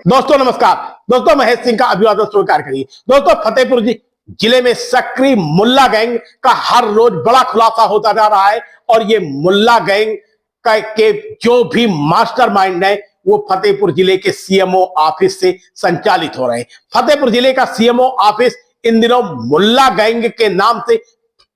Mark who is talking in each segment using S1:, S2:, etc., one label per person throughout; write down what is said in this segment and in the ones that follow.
S1: दोस्तों नमस्कार। दोस्तों महेश सिंह का अभिवादन स्वीकार करिए। दोस्तों फतेहपुर जिले में सक्रिय मुल्ला गैंग का हर रोज बड़ा खुलासा होता जा रहा है और ये मुल्ला गैंग के जो भी मास्टरमाइंड है वो फतेहपुर जिले के सीएमओ ऑफिस से संचालित हो रहे हैं। फतेहपुर जिले का सीएमओ ऑफिस इन दिनों मुल्ला गैंग के नाम से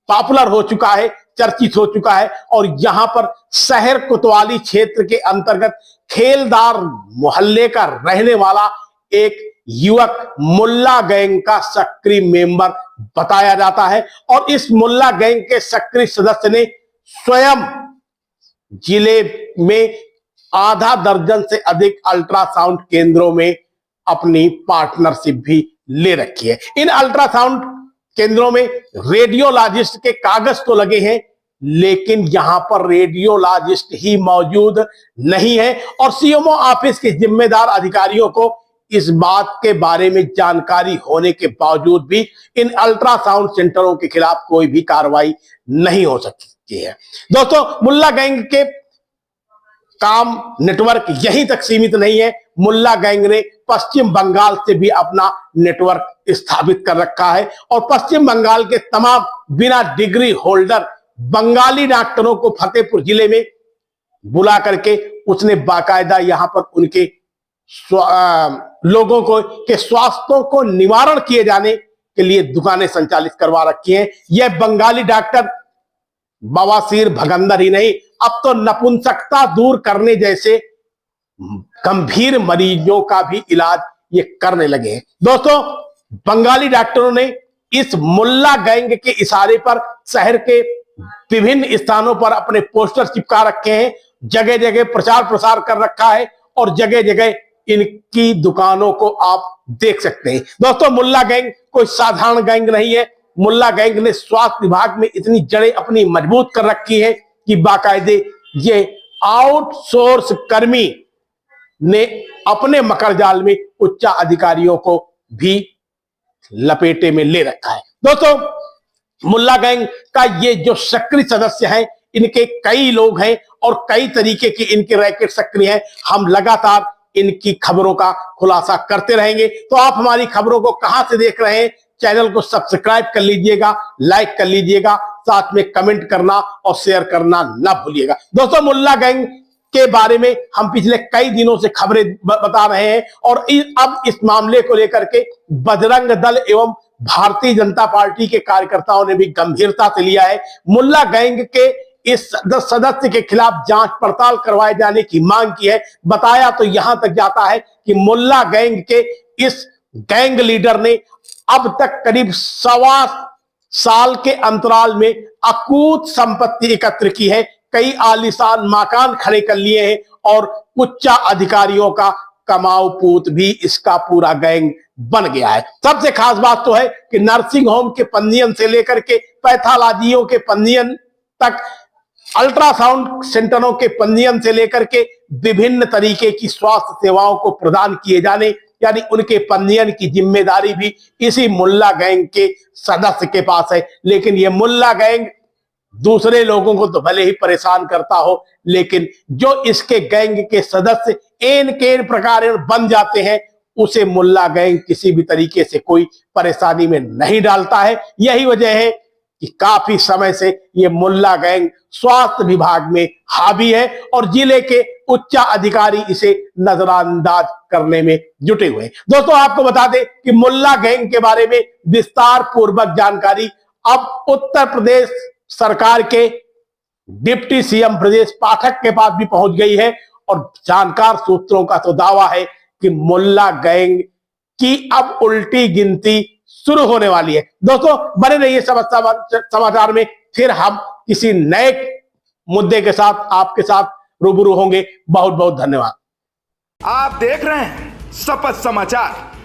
S1: पॉपुलर हो चुका है, चर्चित हो चुका है और यहां पर शहर कोतवाली क्षेत्र के अंतर्गत खेलदार मोहल्ले का रहने वाला एक युवक मुल्ला गैंग का सक्रिय मेंबर बताया जाता है और इस मुल्ला गैंग के सक्रिय सदस्य ने स्वयं जिले में आधा दर्जन से अधिक अल्ट्रासाउंड केंद्रों में अपनी पार्टनरशिप भी ले रखी है। इन अल्ट्रासाउंड केंद्रों में रेडियोलॉजिस्ट के कागज तो लगे हैं लेकिन यहां पर रेडियोलॉजिस्ट ही मौजूद नहीं है और सीएमओ ऑफिस के जिम्मेदार अधिकारियों को इस बात के बारे में जानकारी होने के बावजूद भी इन अल्ट्रासाउंड सेंटरों के खिलाफ कोई भी कार्रवाई नहीं हो सकती है। दोस्तों मुल्ला गैंग के काम नेटवर्क यहीं तक सीमित नहीं है। मुल्ला गैंग ने पश्चिम बंगाल से भी अपना नेटवर्क स्थापित कर रखा है और पश्चिम बंगाल के तमाम बिना डिग्री होल्डर बंगाली डॉक्टरों को फतेहपुर जिले में बुला करके उसने बाकायदा यहां पर उनके लोगों को के स्वास्थ्यों को निवारण किए जाने के लिए दुकानें संचालित करवा रखी हैं। यह बंगाली डॉक्टर बवासीर भगंदर ही नहीं, अब तो नपुंसकता दूर करने जैसे गंभीर मरीजों का भी इलाज ये करने लगे हैं। दोस्तों बंगाली डॉक्टरों ने इस मुल्ला गैंग के इशारे पर शहर के विभिन्न स्थानों पर अपने पोस्टर चिपका रखे हैं, जगह जगह प्रचार प्रसार कर रखा है और जगह जगह इनकी दुकानों को आप देख सकते हैं। दोस्तों मुल्ला गैंग कोई साधारण गैंग नहीं है। मुल्ला गैंग ने स्वास्थ्य विभाग में इतनी जड़ें अपनी मजबूत कर रखी है कि बाकायदे ये आउटसोर्स कर्मी ने अपने मकरजाल में उच्च अधिकारियों को भी लपेटे में ले रखा है। दोस्तों मुल्ला गैंग का ये जो सक्रिय सदस्य हैं इनके कई लोग हैं और कई तरीके की इनके रैकेट सक्रिय हैं। हम लगातार इनकी खबरों का खुलासा करते रहेंगे। तो आप हमारी खबरों को कहां से देख रहे हैं, चैनल को सब्सक्राइब कर लीजिएगा, लाइक कर लीजिएगा, साथ में कमेंट करना और शेयर करना ना भूलिएगा। दोस्तों मुल्ला गैंग के बारे में हम पिछले कई दिनों से खबरें बता रहे हैं और अब इस मामले को लेकर के बजरंग दल एवं भारतीय जनता पार्टी के कार्यकर्ताओं ने भी गंभीरता से लिया है। मुल्ला गैंग के इस सदस्य के खिलाफ जांच पड़ताल करवाए जाने की मांग की है। बताया तो यहां तक जाता है कि मुल्ला गैंग के इस गैंग लीडर ने अब तक करीब 1.25 साल के अंतराल में अकूत संपत्ति एकत्र की है, कई आलीशान मकान खड़े कर लिए हैं और उच्च अधिकारियों का कमाऊ पूत भी इसका पूरा गैंग बन गया है। सबसे खास बात तो है कि नर्सिंग होम के पंजीयन से लेकर के पैथोलॉजियों के पंजीयन तक, अल्ट्रासाउंड सेंटरों के पंजीयन से लेकर के विभिन्न तरीके की स्वास्थ्य सेवाओं को प्रदान किए जाने यानी उनके पंजीयन की जिम्मेदारी भी इसी मुल्ला गैंग के सदस्य के पास है। लेकिन यह मुल्ला गैंग दूसरे लोगों को तो भले ही परेशान करता हो लेकिन जो इसके गैंग के सदस्य एन केन प्रकार बन जाते हैं उसे मुल्ला गैंग किसी भी तरीके से कोई परेशानी में नहीं डालता है। यही वजह है कि काफी समय से ये मुल्ला गैंग स्वास्थ्य विभाग में हावी है और जिले के उच्च अधिकारी इसे नजरअंदाज करने में जुटे हुए हैं। दोस्तों आपको बता दें कि मुल्ला गैंग के बारे में विस्तार पूर्वक जानकारी अब उत्तर प्रदेश सरकार के डिप्टी सीएम ब्रजेश पाठक के पास भी पहुंच गई है और जानकार सूत्रों का तो दावा है कि मुल्ला गैंग की अब उल्टी गिनती शुरू होने वाली है। दोस्तों बने रहिए समाचार में, फिर हम किसी नए मुद्दे के साथ आपके साथ रूबरू होंगे। बहुत बहुत धन्यवाद।
S2: आप देख रहे हैं शपथ समाचार।